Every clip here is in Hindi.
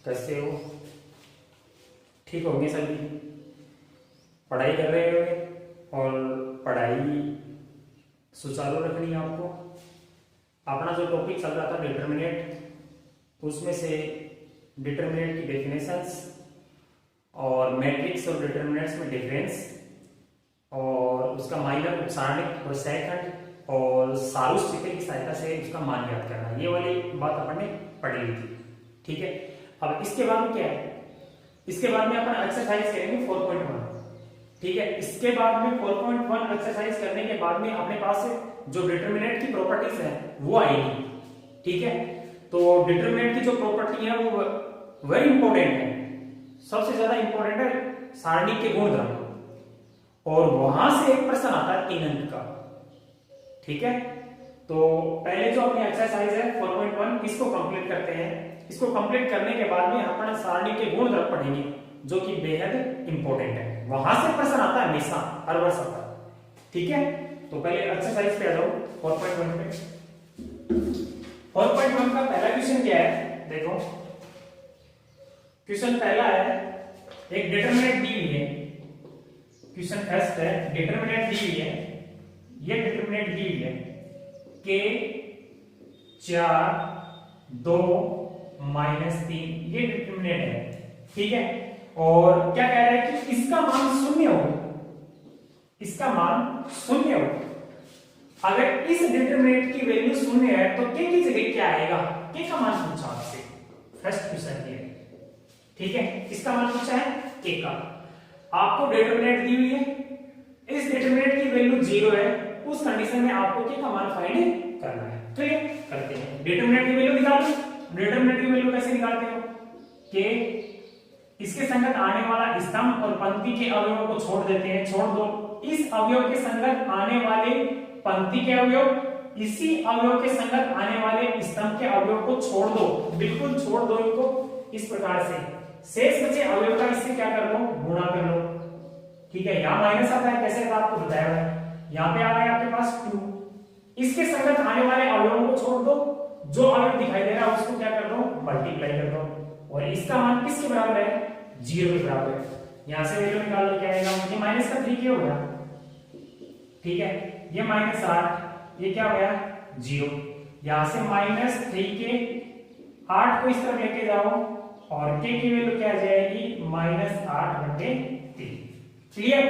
कैसे हो? ठीक होंगे सभी? पढ़ाई कर रहे होंगे और पढ़ाई सुचारू रखनी है आपको। अपना जो टॉपिक चल रहा था डिटरमिनेंट, उसमें से डिटरमिनेंट की डेफिनेशंस और मैट्रिक्स और डिटरमिनेंट्स में डिफरेंस और उसका माइनर उपसारणिक और सहखंड और सारूष्टिक की सहायता से उसका मान ज्ञात करना, ये वाली बात अपन ने पढ़ ली थी। ठीक है, अब इसके बाद में क्या है, इसके बाद में अपन एक्सरसाइज करेंगे 4.1। ठीक है, इसके बाद में 4.1 एक्सरसाइज करने के बाद में अपने पास जो डिटरमिनेंट की प्रॉपर्टीज है वो आएगी। ठीक है, तो डिटरमिनेंट की जो प्रॉपर्टी है वो वेरी इंपॉर्टेंट है, सबसे ज्यादा इंपॉर्टेंट है सारणी के गुणधर्म, और वहां से एक प्रश्न आता है 3 अंक का। ठीक है, तो पहले जो अपनी एक्सरसाइज है 4.1 इसको कंप्लीट करते हैं। इसको कंप्लीट करने के बाद में अपन सारणी के गुणधर्म पढ़ेंगे जो कि बेहद इंपॉर्टेंट है, वहां से प्रश्न आता है हमेशा, हर वर्ष आता है। ठीक है, तो पहले एक्सरसाइज पे आ जाओ 4.1 पे। 4.1 का पहला क्वेश्चन क्या है, देखो क्वेश्चन पहला है, एक डिटरमिनेंट दी हुई है। क्वेश्चन फर्स्ट है, डिटरमिनेंट दी हुई है, ये डिटरमिनेंट दी हुई है के 4 2 -3, ये डिटरमिनेंट है। ठीक है, और क्या कह रहा है कि इसका मान 0 हो, इसका मान 0 हो। अगर इस डिटरमिनेंट की वैल्यू 0 है तो के की जगह क्या आएगा, के का मान पूछा आपसे, फर्स्ट क्वेश्चन ये। ठीक है, इसका मान पूछा है के का, आपको डिटरमिनेंट दी हुई है, इस डिटरमिनेंट की वैल्यू 0 है, उस कंडीशन में आपको के का मान फाइंड करना है। ठीक है, करते हैं। डिटरमिनेंट की वैल्यू निकालो। डिटरमिनेंट की वैल्यू कैसे निकालते हो, कि इसके संगत आने वाला स्तंभ और पंक्ति के अवयवों को छोड़ देते हैं, छोड़ दो। इस अवयव के संगत आने वाले पंक्ति के अवयव, इसी अवयव के संगत आने वाले स्तंभ के अवयव को छोड़ दो, बिल्कुल छोड़ दो इनको इस प्रकार से। शेष बचे अवयव का इससे क्या कर लो, गुणा कर लो। ठीक है, यहां माइनस आता है, कैसे आता आपको बताया है, यहां पे आ गया आपके पास 2, इसके संगत आने वाले अवयवों को छोड़ दो, जो अवयव दिखाई दे रहा है उसको क्या कर दो, मल्टीप्लाई कर दो, और इसका मान किसके बराबर है, 0 के बराबर है। यहां से वैल्यू निकाल लो, क्या आएगा, ये माइनस का 3 क्या होगा। ठीक है, ये -8, ये क्या हो गया 0। यहां से -3 के 8 को इस तरफ लेके जाओ और के की वैल्यू क्या आ जाएगी, -8/3। क्लियर,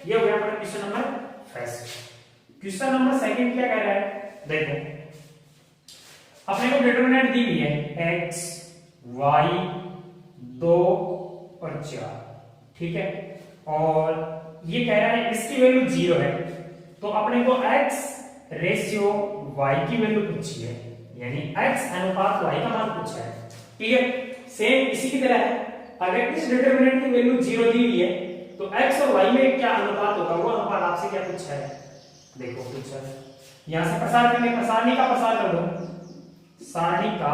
ये हो गया हमारा question number first. Question number second क्या कह रहा है, देखो अपने को डिटरमिनेंट दी हुई है x y 2 और 4। ठीक है, और ये कह रहा है इसकी वैल्यू 0 है, तो अपने को x रेशियो y की वैल्यू पूछी है, यानी x अनुपात y का मान पूछा है। क्लियर, सेम इसी की तरह है, अगर इस डिटरमिनेंट की वैल्यू 0 दी हुई है तो x और y में क्या अनुपात होगा, वो अनुपात आपसे क्या पूछा है, देखो पूछा है। यहां से प्रसार करने, सारणी का प्रसार कर दो, सारणी का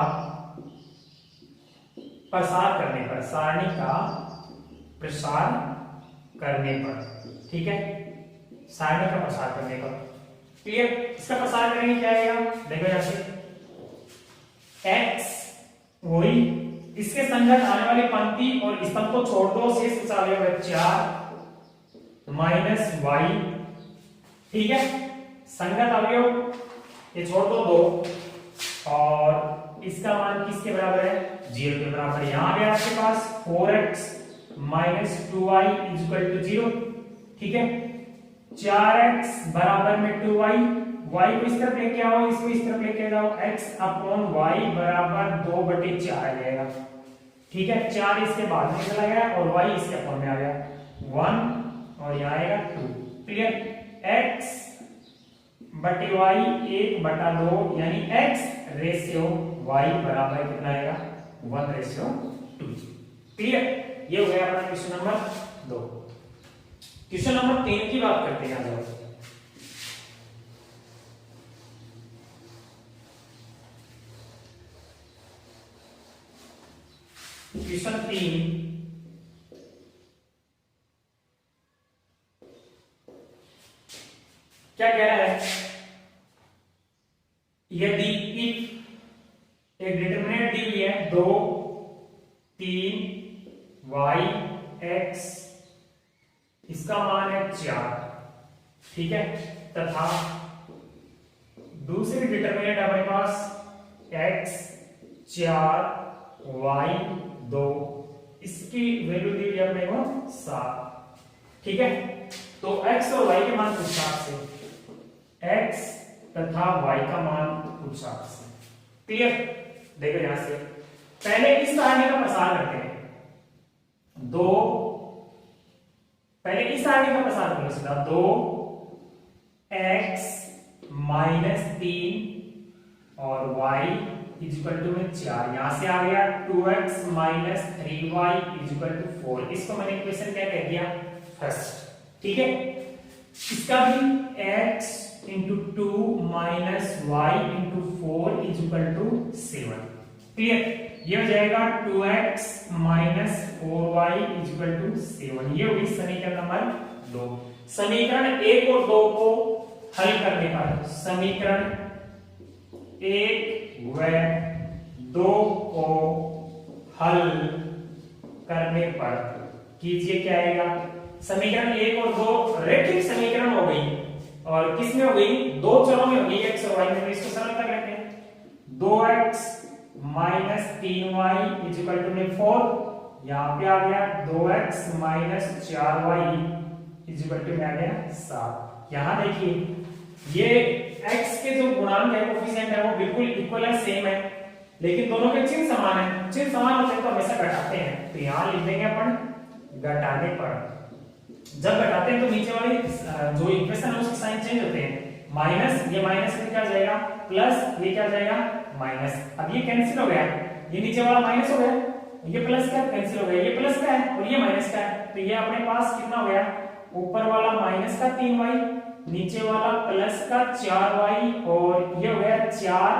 प्रसार करने पर, सारणी का प्रसार करने पर। ठीक है, सारणी का प्रसार करने पर। क्लियर, इसका प्रसार करेंगे क्या आएगा, देखो यहां से x वही इसके संगत आने वाली पंक्ति और स्तंभ को छोड़ दो, शेष बचा अवयव है 4 -y। ठीक है, संगत अवयव ये छोड़ दो 2, और इसका मान किसके बराबर है, 0 के बराबर। यहां पे आपके पास 4x - 2y = 0। ठीक है, 4x बराबर में 2y, y को इस तरफ लेके आओ, इसको इस तरफ लेके जाओ, x/y बराबर 2/4 आ जाएगा। ठीक है, 4 इसके बाद में चला गया और y इसके अपॉन में आ गया 1, और यहाँ आएगा 2। क्लियर, x बटे y 1/2, यानी x रेशियो y बराबर कितना आएगा, 1/2। क्लियर, ये हो गया अपना क्वेश्चन नंबर 2। क्वेश्चन नंबर 3 की बात करते हैं, आ जाओ। क्वेश्चन 3 क्या कह रहा है, यदि एक डिटरमिनेंट दी हुई है 2 3y x, इसका मान है 4, ठीक है, तथा दूसरी डिटरमिनेंट हमारे पास x 4 y 2, इसकी वैल्यू दी है अपने को 7, ठीक है। तो x और y के मान पूछा आपसे, x तथा y का मान पूछा आपसे, क्लियर। देखो यहां से पहले इस सारणी का प्रसार करते हैं, पहले इस सारणी का प्रसार करो सीधा, 2x माइनस 3 और y इक्वल टू में 4, यहां से आ गया 2x minus 3y equal to 4, इसको मैंने इक्वेशन क्या कह दिया, फर्स्ट, ठीक है। इसका भी x into 2 minus y into 4 equal to 7, clear. ये हो जाएगा 2x minus 4y equal to 7, ये होगी समीकरण नंबर 2। समीकरण 1 और 2 को हल करने पर, समीकरण 1 व 2 को हल करने पर कीजिए क्या आएगा, समीकरण 1 और 2 रैखिक समीकरण हो गई, और किसमें हो गई, दो चरों में हो गई, x और y में। इसको सरल कर लेते हैं, 2x minus 3y equal to में 4, यहां पे आ गया 2x minus 4y equal to में आ गया 7। यहां देखिए ये x के जो गुणांक है, कोफिशिएंट है, वो बिल्कुल इक्वल है, सेम है, लेकिन दोनों के चिन्ह समान है। चिन्ह समान होते हैं तो हमेशा घटाते हैं, तो यहां लिख देंगे अपन घटाने पर, जब घटाते हैं तो नीचे वाली जो इक्वेशन है उसके साइन चेंज होते हैं, माइनस, ये माइनस में क्या जाएगा प्लस, ये क्या जाएगा माइनस, अब ये कैंसिल हो गया, ये नीचे वाला माइनस हो गया, ये प्लस का कैंसिल हो गया, ये प्लस का है और ये माइनस का है, तो ये अपने पास कितना हो गया, ऊपर वाला माइनस का 3y, नीचे वाला प्लस का 4y, और ये हो गया 4,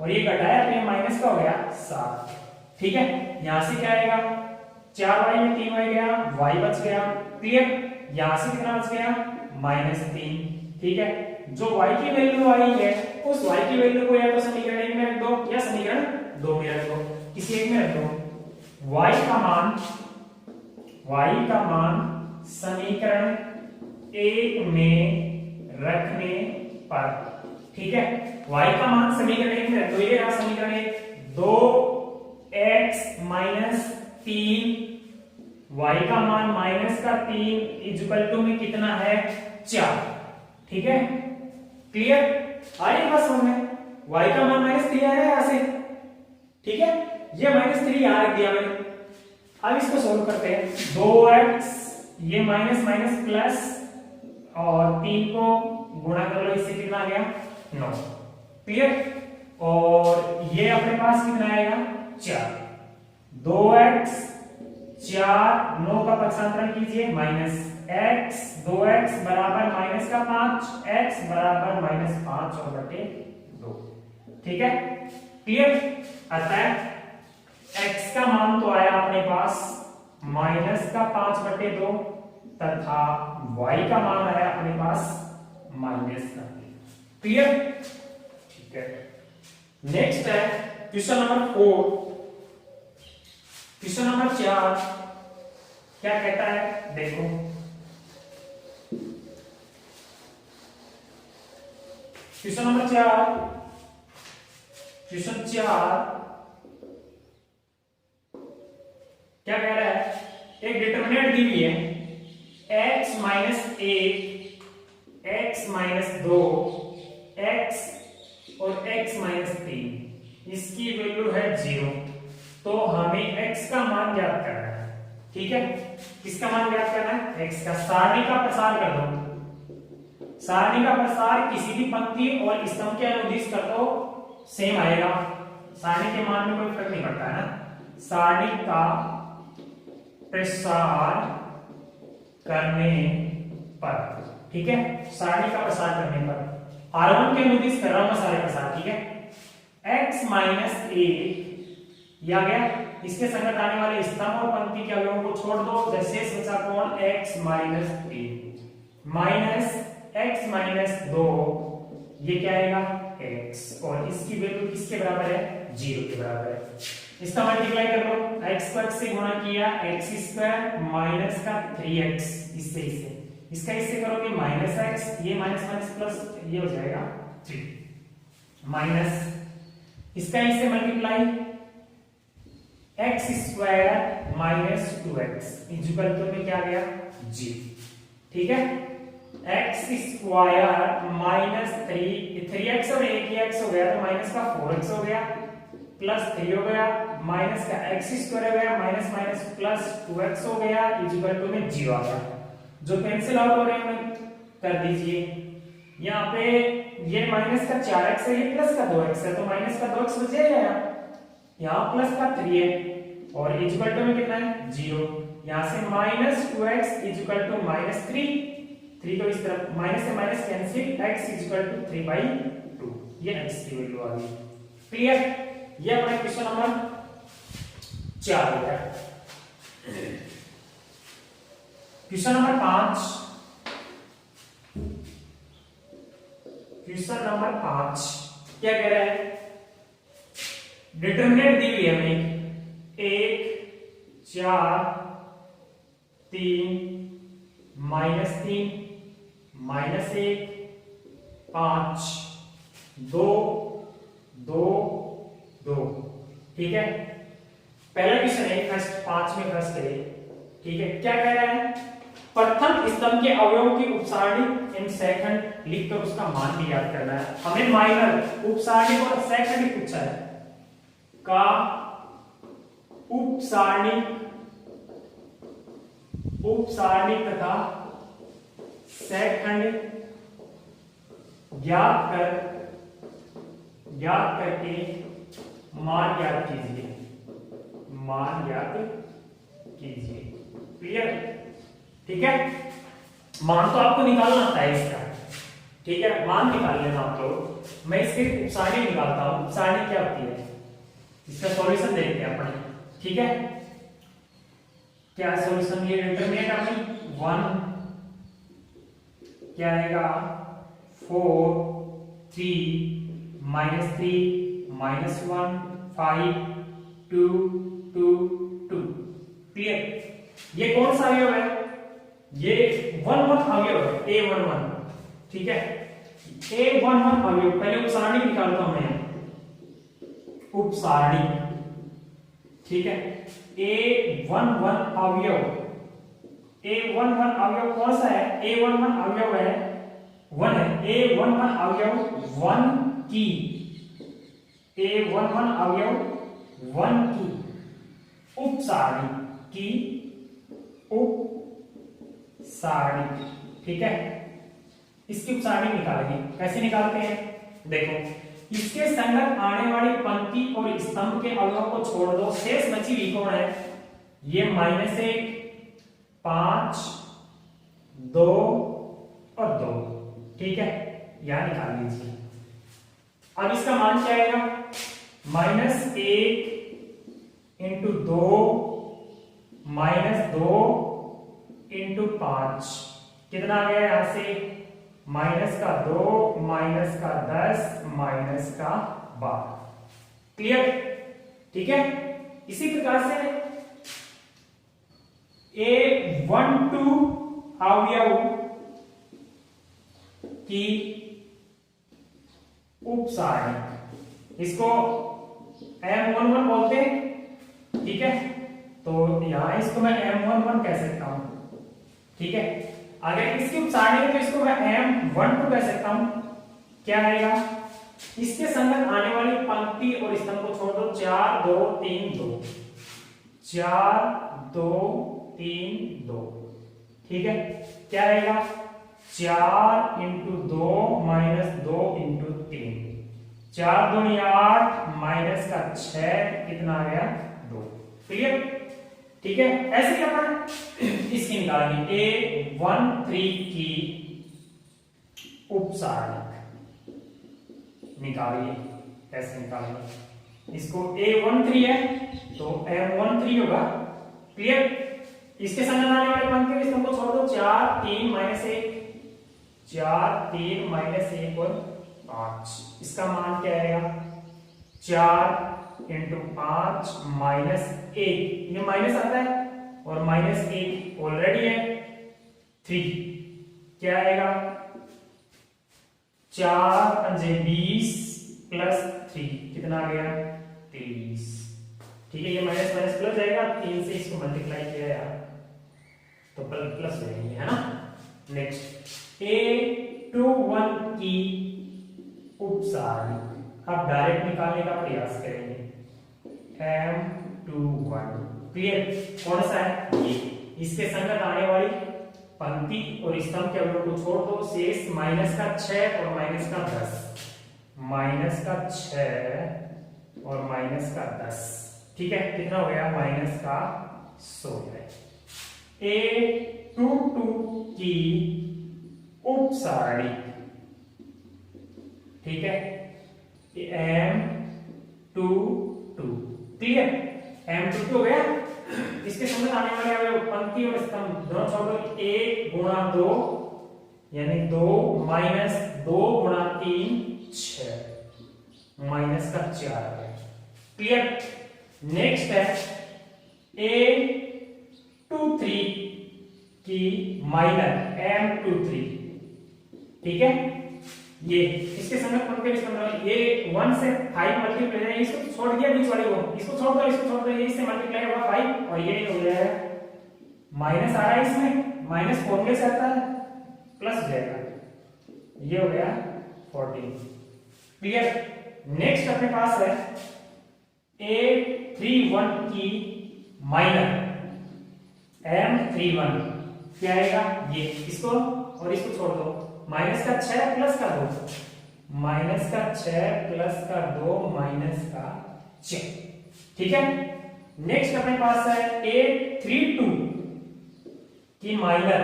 और ये घटाया तो ये माइनस का हो गया 7, ठीक है। यहां से क्या आएगा, 4y में 3y गया, y बच गया, क्लियर। यहां से कितना बच गया, -3, ठीक है। जो y की वैल्यू आई है, उस y की वैल्यू को या तो समीकरण 1 में रख दो या समीकरण 2 में रख दो, किसी एक में रख दो। y का मान समीकरण 1 में रखने पर, ठीक है, y का मान समीकरण 1 में रख दो, ये रहा समीकरण 1, 2x माइनस 3, y का मान माइनस का 3 इक्वल टू में कितना है 4, ठीक है, क्लियर। आगे बात समझ में, y का मान -3 आ रहा है यहां से, ठीक है, ये -3 यहां रख दिया मैंने। अब इसको सोल्व करते हैं, 2x, ये माइनस माइनस प्लस, और 3 को गुणा कर लो, इससे कितना आ गया 9, क्लियर। और ये अपने पास कितना आएगा 4, 2x 4, 9 का पक्षांतरण कीजिए, माइनस x, 2x बराबर माइनस का 5, x बराबर -5 और बटे 2, ठीक है, क्लियर। अतः x का मान तो आया अपने पास माइनस का 5 बटे 2, तथा y का मान आया अपने पास माइनस का, क्लियर, ठीक है। नेक्स्ट है क्वेश्चन नंबर 4, क्वेश्चन नंबर 4 क्या कहता है, देखो क्वेश्चन नंबर 4, क्वेश्चन 4 क्या कह रहा है, एक डिटरमिनेंट दी हुई है x minus 1, x minus 2, x और x माइनस 3, इसकी वैल्यू है 0, तो हमें x का मान ज्ञात करना है, ठीक है। किसका मान ज्ञात करना है, x का। सारणी का प्रसार कर दो, सारणी का प्रसार किसी भी पंक्ति और स्तंभ के अनुदिश कर दो, सेम आएगा, सारणी के मान में कोई फर्क नहीं पड़ता है ना। सारणी का प्रसार करने पर, ठीक है, सारणी का प्रसार करने पर R1 के अनुदिश कर रहा हूं मैं सारे प्रसार, ठीक है। x माइनस 1 या गया, इसके संगत आने वाले स्तंभ और पंक्ति के अवयवों को छोड़ दो, जैसे बचा कौन, x minus 3 minus x minus 2, ये क्या आएगा x, और इसकी वैल्यू किसके बराबर है, 0 के बराबर है, इसका मल्टीप्लाई कर लो, x स्क्वायर से गुणा किया x स्क्वायर माइनस का 3x, इससे इसका इससे करोगे माइनस x, ये माइनस माइनस प्लस ये हो जाएगा 3 माइनस इसका इससे multiply x square minus 2x equal to में क्या आ गया g। ठीक है, x स्क्वायर माइनस 3x और एक ही x हो गया तो माइनस का 4x हो गया प्लस 3 हो गया माइनस का x स्क्वायर हो गया माइनस माइनस प्लस 2x हो गया इक्वल टू में 0 आ गया। जो कैंसिल आउट हो रहे हैं कर दीजिए, यहाँ पे ये माइनस का 4x है ये प्लस का 2x है तो माइनस का 2x बच जाएगा, यहाँ प्लस का 3 है और इक्वल टू में कितना है 0, यहाँ से minus 2x equal to minus 3 को इस तरफ माइनस से minus cancel x equal to 3/2, ये x की वैल्यू आ गई। क्लियर, ये अपना क्वेश्चन नंबर 4 है। क्वेश्चन नंबर 5, क्वेश्चन नंबर 5 क्या कह रहा है, डिटरमिनेंट दी हुई है हमें 1 4 3 -3 -1 5 2 2 2। ठीक है, पहला क्वेश्चन है फर्स्ट 5 में फर्स्ट है। ठीक है, क्या कह रहा है, प्रथम स्तंभ के अवयवों की उपसारणिक एवं सेकंड लिखकर उसका मान भी याद करना है। हमें माइनर उपसारणिक और सेकंड पूछा है का उपसारणिक तथा सेकंड ज्ञात करके मान ज्ञात कीजिए। क्लियर, ठीक है, मान तो आपको निकालना आता है इसका। ठीक है, मान निकाल लेना आप लोग, मैं इसके उपसारणी निकालता हूं। उपसारणी क्या होती है, इसका सॉल्यूशन देखते हैं अपने। ठीक है, क्या सॉल्यूशन, ये डिटरमिनेंट अपनी 1 क्या आएगा 4 3 -3 -1 5 2 2 2। क्लियर, ये कौन सा अवयव है, ये 1 1 अवयव है A11। ठीक है, A11 अवयव, पहले उपसारणी निकालता हूं मैं, उपसारणी। ठीक है, A11 अवयव, A11 अवयव कौन सा है, A11 अवयव है 1 है, A11 अवयव 1 की, A11 अवयव 1 की उपसारणी उपसारणी। ठीक है, इसकी उपसारणी निकालेंगे, कैसे निकालते हैं, देखो, इसके संगत आने वाली पंक्ति और स्तंभ के अवयव को छोड़ दो, शेष बची हुई कौन है, ये -1 5 2 और 2। ठीक है, यहां निकाल लीजिए। अब इसका मान क्या आएगा, -1 × 2 -2 × 5 कितना आ गया, यहां से -2 -10 -12। क्लियर, ठीक है, इसी प्रकार से A12 अवयव की उपसारणी, इसको M11 बोलते हैं। ठीक है, तो यहां इसको मैं M11 कह सकता हूं। ठीक है, अगर इसकी उपसारणी है तो इसको मैं M12 कह सकता हूं। क्या आएगा, इसके संगत आने वाली पंक्ति और स्तंभ को छोड़ दो, 4 2 3 2 4 2 3 2। ठीक है, क्या आएगा, 4 × 2 -2 × 3 4 2 8 -6 कितना आ गया 2। क्लियर, ठीक है, ऐसे ही अपन इसकी निकालेंगे A13 की उपसारणी निकालिए। कैसे निकालेंगे, इसको A13 है तो M13 होगा। क्लियर, इसके संग आने वाले पंक्ति स्तंभ को छोड़ दो, 4 3 -1 4 3 -1 और 5। इसका मान क्या आएगा, 4 इंटू 5 माइनस 1, ये माइनस आता है और माइनस 1 ऑलरेडी है 3, क्या आएगा 4 पंजे 20 प्लस 3 कितना आ गया 23। ठीक है, ये माइनस माइनस प्लस जाएगा, 3 से इसको मल्टीप्लाई किया यार तो प्लस हो जाएगी, है ना। नेक्स्ट A21 की उपसारणी अब डायरेक्ट निकालने का प्रयास करेंगे। M21 क्लियर, कौन सा है ये, इसके संगत आने वाली पंक्ति और स्तंभ के अवयव को छोड़ दो, शेष माइनस का 6 और माइनस का 10, माइनस का 6 और माइनस का 10। ठीक है, कितना हो गया माइनस का 16। A22 की उपसारणी, ठीक है, M22 क्लियर, M22 हो गया। इसके संगत आने वाले अवयव पंक्ति और स्तंभ दोनों छोड़ दो, 1 गुणा 2 यानी 2 माइनस 2 गुणा 3 6 माइनस का 4 है क्लियर। नेक्स्ट है A23 की माइनर M23, ठीक है, ये इसके संगत पंक्ति ये 1 से 5 मल्टीप्लाई है, इसको छोड़ दिया बीच वाले को, इसको छोड़ दो, इसको छोड़ दो, ये इससे मल्टीप्लाई होगा 5 और ये हो गया माइनस आ रहा है, इसमें माइनस फॉर्मूले से आता है प्लस हो जाएगा, ये हो गया 14 क्लियर। नेक्स्ट अपने पास है A31 की माइनर M31, क्या आएगा ये, इसको और इसको छोड़ दो, माइनस का 6 प्लस का 2, माइनस का 6 प्लस का 2 माइनस का 6, ठीक है। नेक्स्ट अपने पास है A32 की माइनर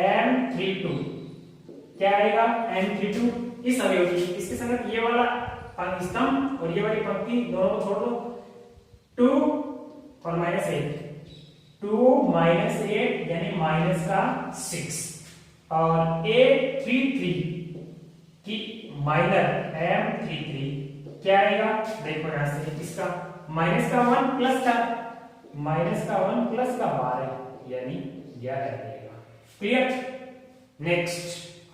M32, क्या आएगा M32, इस अवयव की, इसके संगत ये वाला स्तंभ और ये वाली पंक्ति दोनों को छोड़ दो, 2 और माइनस 8, 2 माइनस 8 यानी माइनस का 6 और A33 की माइनर M33, क्या आएगा देखो यहां से, इसका माइनस का 1 प्लस का 12 यानी 11 रहेगा क्लियर। नेक्स्ट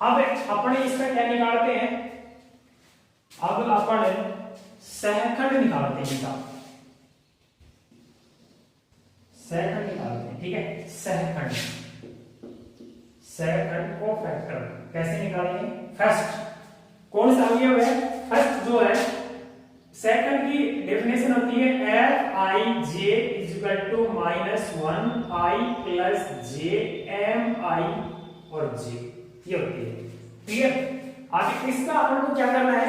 अब अपने इसका क्या निकालते हैं, अब अपन सहखंड निकालते हैं, सहखंड निकालते हैं, ठीक है। सहखंड को फैक्टर कैसे निकालेंगे, फर्स्ट कौन सा अवयव है, फर्स्ट जो है सहखंड की डेफिनेशन होती है Fij equal to -1i plus jmi और j, ये होती है क्लियर। आगे इसका अपन को क्या करना है,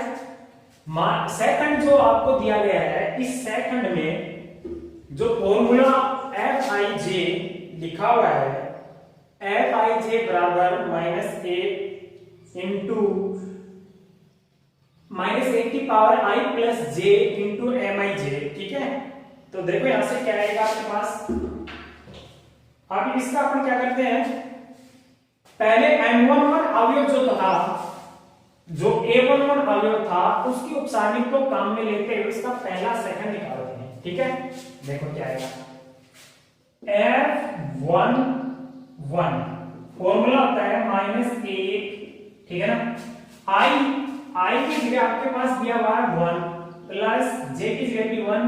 सहखंड जो आपको दिया गया है, इस सहखंड में जो फॉर्मूला Fij लिखा हुआ है, Fij बराबर -1 इंटू -1 की power i plus j into mij, ठीक है। तो देखो यहां से क्या आएगा आपके पास, अब इसका अपन क्या करते हैं, पहले M11 अवयव जो था, जो A11 अवयव था, उसकी उपसारणी को काम में लेते हुए इसका पहला सेकंड निकालते हैं, ठीक है। देखो क्या आएगा, F11 फॉर्मूला होता है -1, ठीक है ना, i की जगह आपके पास दिया हुआ है 1 प्लस j की जगह भी 1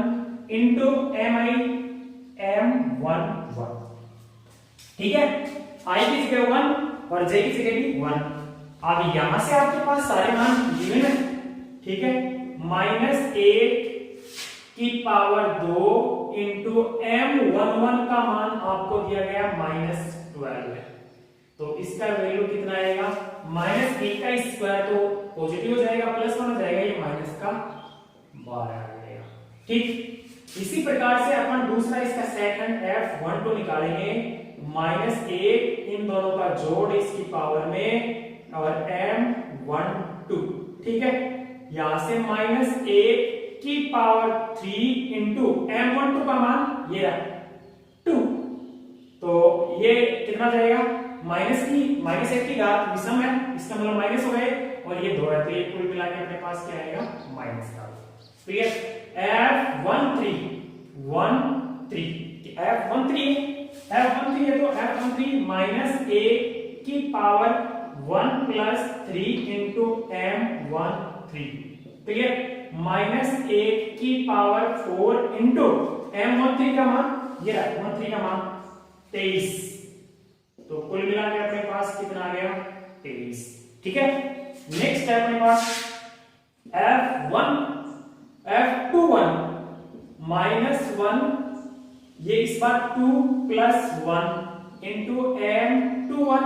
इंटू M11, ठीक है, i की जगह 1 और j की जगह भी 1। अब यहां से आपके पास सारे मान गिवन है, ठीक है, -1 की पावर 2 इंटू M11 का मान आपको दिया गया -12 है, तो इसका वैल्यू कितना आएगा, -1 का स्क्वायर तो पॉजिटिव हो जाएगा, प्लस 1 हो जाएगा, ये माइनस का 12 आ जाएगा, ठीक। इसी प्रकार से अपन दूसरा इसका सेकंड F12 निकालेंगे, -1 इन दोनों का जोड़ इसकी पावर में और M12, ठीक है, यहां से -1 की पावर 3 इंटू M12 का मान ये रहा 2, तो ये कितना जाएगा, -1 की घात विषम है, इसका मतलब माइनस हो गए और ये 2 है, तो ये कुल मिला के अपने पास क्या आएगा, माइनस का क्लियर। F13 F13 है तो F13 माइनस ए की power 1 plus 3 into M13, clear, minus A की पावर 4 इंटू M13 का मान, ये M13 का मान 23, तो कुल मिला के अपने पास कितना आ गया 23, ठीक है। नेक्स्ट है अपने पास F21 माइनस 1, ये इस बार 2 प्लस 1 इंटू M21,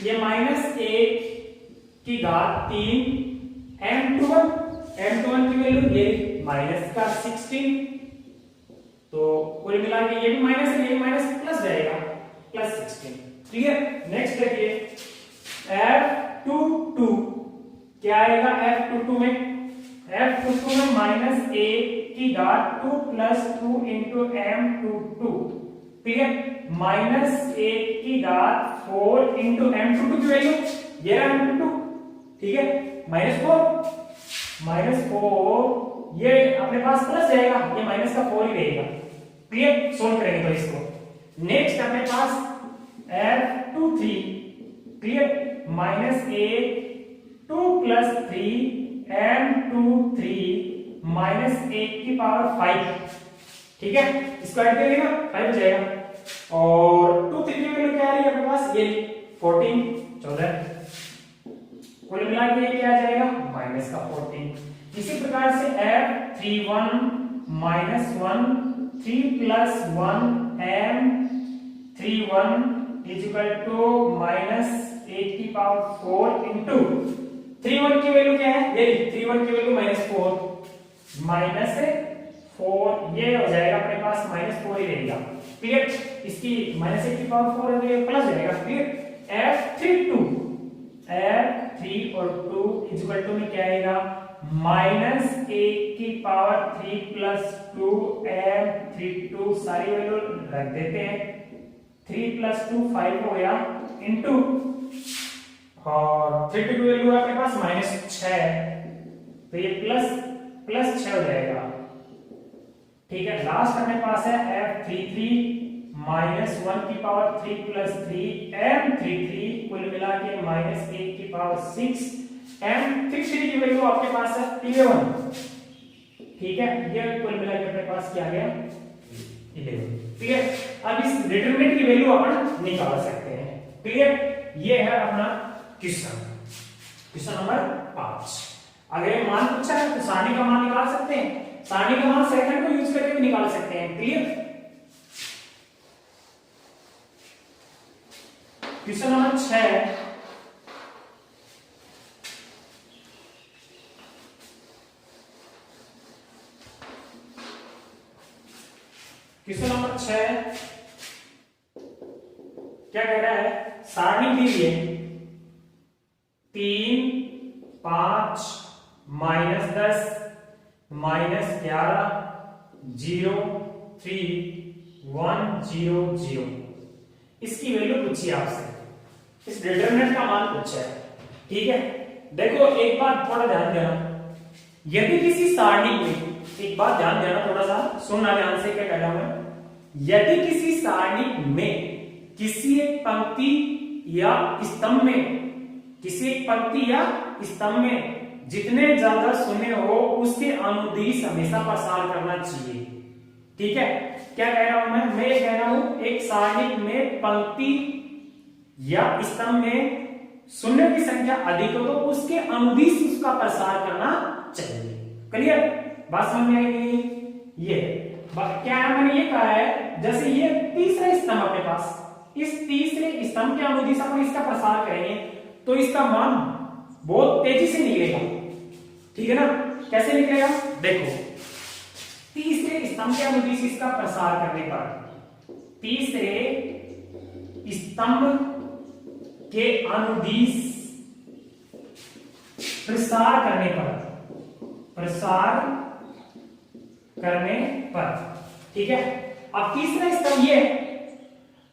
ये माइनस 1 की घात 3 M21 की वैल्यू ये माइनस का 16, तो कुल मिला के ये भी माइनस है, ये माइनस प्लस जाएगा प्लस 16, क्लियर। नेक्स्ट देखिए F22 क्या आएगा, F22 में माइनस ए की घात 2 plus 2 into M22, clear, minus A की घात 4 इंटू M22 की वैल्यू ये रहा M22, ठीक है, माइनस 4 ये अपने पास प्लस जाएगा, ये माइनस का 4 ही रहेगा, क्लियर। सोल्व करेंगे तो इसको। नेक्स्ट अपने पास F23, क्लियर, माइनस ए 2 प्लस 3 M23 माइनस 1 की पावर 5, ठीक है, स्क्वायर करेंगे ना 5 हो जाएगा, और 2 3 की वैल्यू क्या आ रही है अपने पास, ये 14 कुल मिला के क्या आ जाएगा माइनस का 14। इसी प्रकार से F31 minus 1 3 plus 1 M31 is equal to minus 8 की पावर 4 इंटू 31 की वैल्यू क्या है, ये 31 की वैल्यू माइनस 4, ये हो जाएगा अपने पास माइनस 4 ही रहेगा, क्लियर। इसकी माइनस 8 की पावर 4 है तो प्लस जाएगा, क्लियर। F3 और 2 इज इक्वल टू में क्या आएगा माइनस 1 की पावर 3 प्लस 2 M32, सारी वैल्यू रख देते हैं, 3 प्लस 2 5 हो गया इंटू, और 32 की वैल्यू है अपने पास माइनस 6, तो ये प्लस 6 हो जाएगा, ठीक है। लास्ट अपने पास है F33 माइनस 1 की पावर 3 प्लस 3 M33, कुल मिला के माइनस 1 की पावर 6, M33 की वैल्यू आपके पास है 11, ठीक है, ये कुल मिला के अपने पास क्या आ गया 11, क्लियर। अब इस डिटरमिनेंट की वैल्यू अपन निकाल सकते हैं, क्लियर। ये है अपना क्वेश्चन नंबर 5। अगर ये मान पूछा है तो सारणी का मान निकाल सकते हैं, सारणी का मान सेकंड को यूज करके भी निकाल सकते हैं, clear. Question number 6, question number 6 क्या कह रहा है, सारणी दी है 3 5 माइनस 10 माइनस 11 0 3 1 0 0, इसकी वैल्यू पूछी आपसे, इस डिटरमिनेंट का मान पूछा है, ठीक है। देखो एक बात थोड़ा ध्यान देना, यदि किसी सारणी में, एक बात ध्यान देना, थोड़ा सा सुनना ध्यान से, क्या कह रहा हूं मैं, यदि किसी सारणी में किसी एक पंक्ति या स्तंभ में, किसी एक पंक्ति या स्तंभ में जितने ज्यादा शून्य हो उसके अनुदिश हमेशा प्रसार करना चाहिए, ठीक है। क्या कह रहा हूं मैं ये कह रहा हूं एक सारणी में पंक्ति या स्तंभ में शून्य की संख्या अधिक हो तो उसके अनुदिश उसका प्रसार करना चाहिए, क्लियर, बात समझ में आएगी। ये क्या मैंने ये कहा है, जैसे ये तीसरा स्तंभ अपने पास, इस तीसरे स्तंभ के अनुदिश अपन इसका प्रसार करेंगे तो इसका मान बहुत तेजी से निकलेगा, ठीक है ना। कैसे निकलेगा, देखो तीसरे स्तंभ के अनुदिश इसका प्रसार करने पर, तीसरे स्तंभ के अनुदिश प्रसार करने पर, ठीक है। अब तीसरा स्तंभ ये,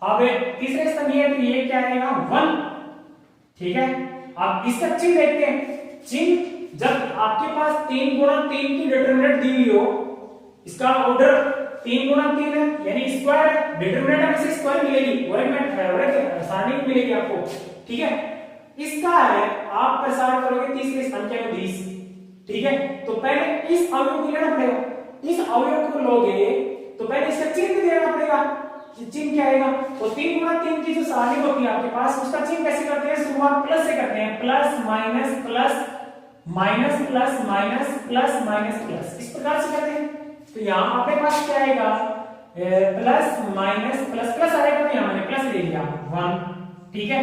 अब तीसरा स्तंभ ये, तो ये क्या आएगा 1, ठीक है। अब इसका चिन्ह देखते हैं, चिन्ह जब आपके पास 3 गुणा 3 की डिटरमिनेंट दी हुई हो, इसका ऑर्डर 3 गुणा 3 है यानी स्क्वायर, डिटरमिनेंट हमेशा स्क्वायर मिलेगी और एक सारणी में मिलेगी आपको, ठीक है। इसका है आप प्रसार करोगे तीसरी संख्या में 20, ठीक है। तो पहले इस अवयव को लेना पड़ेगा, इस अवयव को लोगे तो पहले इसका चिन्ह देना पड़ेगा, चिन्ह क्या आएगा। तो 3 गुणा 3 की जो सारणी होती है आपके पास, उसका चिन्ह कैसे करते हैं, शुरुआत प्लस से करते हैं, plus minus plus minus plus minus plus minus plus, इस प्रकार से करते हैं। तो यहाँ आपके पास क्या आएगा, प्लस माइनस प्लस प्लस आएगा, तो यहाँ मैंने प्लस ले लिया 1, ठीक है,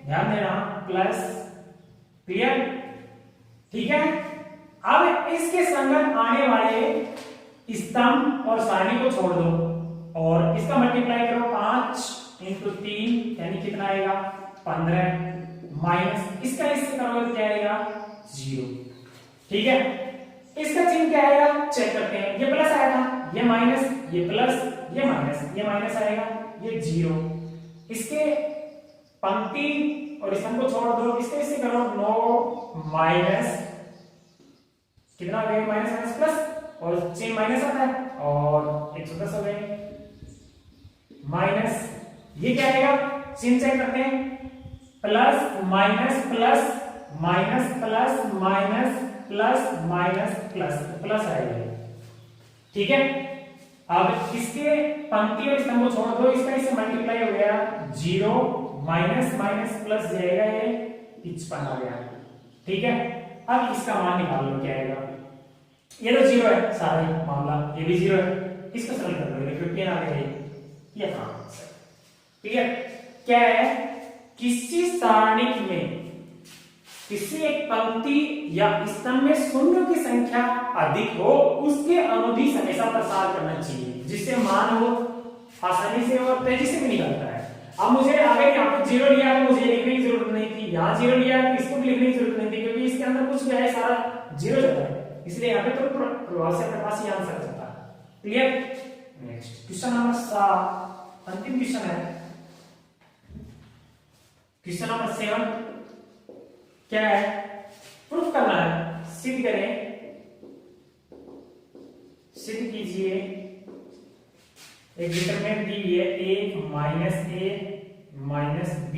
ध्यान देना, प्लस, क्लियर, ठीक है। अब इसके संगत आने वाले स्तंभ और सारणी को छोड़ दो और इसका मल्टीप्लाई करो 5 × 3 यानी कितना आएगा 15, माइनस इसका इससे करोगे तो क्या आएगा 0, ठीक है। इसका चिन्ह क्या आएगा चेक करते हैं, ये प्लस आया था, ये माइनस, ये प्लस, ये माइनस, ये माइनस आएगा, ये 0। इसके पंक्ति और स्तंभ को छोड़ दो, इसके इससे करो 9 माइनस कितना हो गया, माइनस माइनस प्लस और चिन्ह माइनस आता है और 110 हो गए माइनस, ये क्या आएगा चिन्ह चेक करते हैं, plus minus plus minus plus minus plus minus plus, plus आएगा, ठीक है। अब इसके पंक्ति और स्तंभ को छोड़ दो, इसका इससे मल्टीप्लाई हो गया 0 माइनस माइनस प्लस जाएगा, ये 55 आ गया, ठीक है। अब इसका मान निकाल लो क्या आएगा, ये तो 0 है सारा ही मामला, ये भी 0 है, इसको सरल कर लो, 15 आ गया, ये ठीक है। क्या है, किसी सारणी में किसी एक पंक्ति या स्तंभ में शून्य की संख्या अधिक हो, उसके अनुदिश हमेशा प्रसार करना चाहिए, जिससे मान हो आसानी से और तेजी से भी निकलता है। अब मुझे अगर यहाँ पे 0 लिया है, मुझे लिखने की जरूरत नहीं थी, यहाँ 0 लिया है, इसको भी लिखने की जरूरत नहीं थी, क्योंकि इसके अंदर कुछ भी है सारा 0 जाता है, इसलिए यहाँ पे तो प्रभाव से अपने पास ही आंसर जाता है, क्लियर। नेक्स्ट क्वेश्चन नंबर 7, अंतिम क्वेश्चन है, क्वेश्चन नंबर 7 क्या है, प्रूफ करना है, सिद्ध करें, सिद्ध कीजिए। एक डिटरमिनेंट दी हुई है a minus b,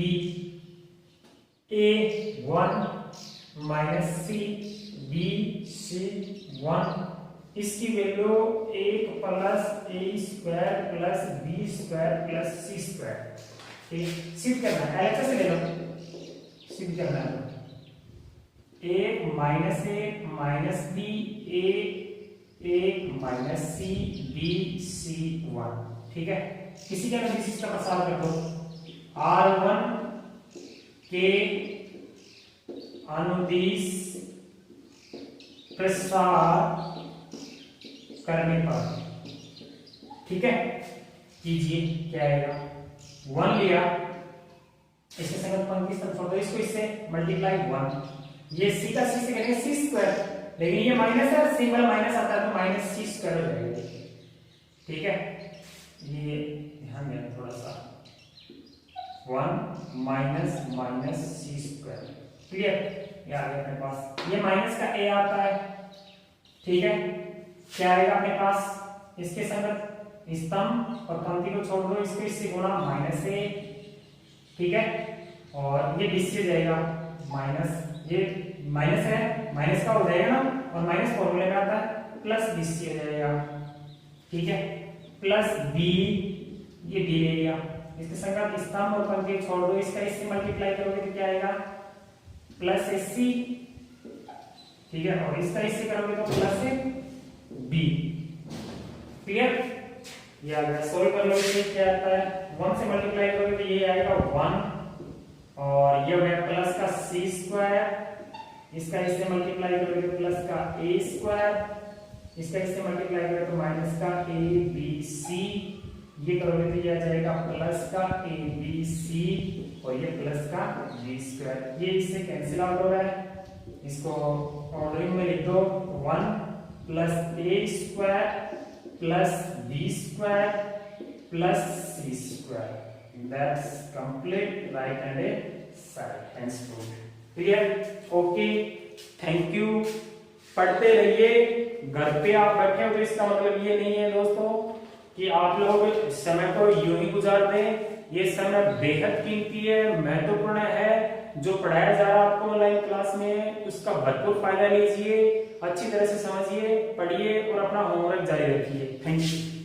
a1 minus c, b c1, इसकी value 1 plus a square plus b square plus c square, ठीक, सिद्ध करना है, एलएचएस से ले लो, सिद्ध करना है, a minus b, a minus c, b c1, ठीक है। किसी के अनुदिश इसका प्रसार कर दो, r1 के अनुदिश प्रसार करने पर, ठीक है, कीजिए, क्या आएगा 1 लिया, इसके संगत पंक्ति स्तंभ छोड़ दो, इसको इससे मल्टीप्लाई 1, ये c का c से करेंगे c स्क्वायर, लेकिन ये माइनस है, c वाला माइनस आता है तो माइनस c स्क्वायर हो जाएगा, ठीक है। ये ध्यान देना थोड़ा सा, 1 minus minus c square, clear, ये आ गया अपने पास, ये माइनस का a आता है, ठीक है। क्या आएगा अपने पास, इसके संगत स्तंभ और पंक्ति को छोड़ दो, इसको इससे गुणा माइनस a, ठीक है, और ये बीच जाएगा माइनस, ये माइनस है, माइनस का हो जाएगा ना, और माइनस फॉर्मूले में आता है प्लस b हो जाएगा, ठीक है, प्लस b, ये d ले लिया, इसके संगत स्तंभ और पंक्ति छोड़ दो, इसका इससे मल्टीप्लाई करोगे तो क्या आएगा प्लस ac, ठीक है, और इसका इससे करोगे तो प्लस b, क्लियर, ये आ गया। सोल्व कर लो, ये क्या आता है, 1 से मल्टीप्लाई करोगे तो ये आएगा 1, और ये हो गया प्लस का c स्क्वायर, इसका इससे मल्टीप्लाई करोगे तो प्लस का a स्क्वायर, इसका इससे मल्टीप्लाई करोगे तो माइनस का a b c, ये करोगे तो ये आ जाएगा प्लस का a b c और ये प्लस का b स्क्वायर, ये इससे कैंसिल आउट हो रहा है, इसको ऑर्डरिंग में लिख दो, 1 plus a square plus b square plus c square, that's complete right hand side, hands rule, clear, okay. Thank you. पढ़ते रहिए। घर पे आप बैठे हो तो इसका मतलब ये नहीं है दोस्तों कि आप लोग समय को यूं ही गुजार दें। ये समय बेहद कीमती है, महत्वपूर्ण है। जो पढ़ाया जा रहा है आपको ऑनलाइन क्लास में उसका भरपूर फायदा लीजिए, अच्छी तरह से समझिए, पढ़िए और अपना होमवर्क जारी रखिए। Thank you.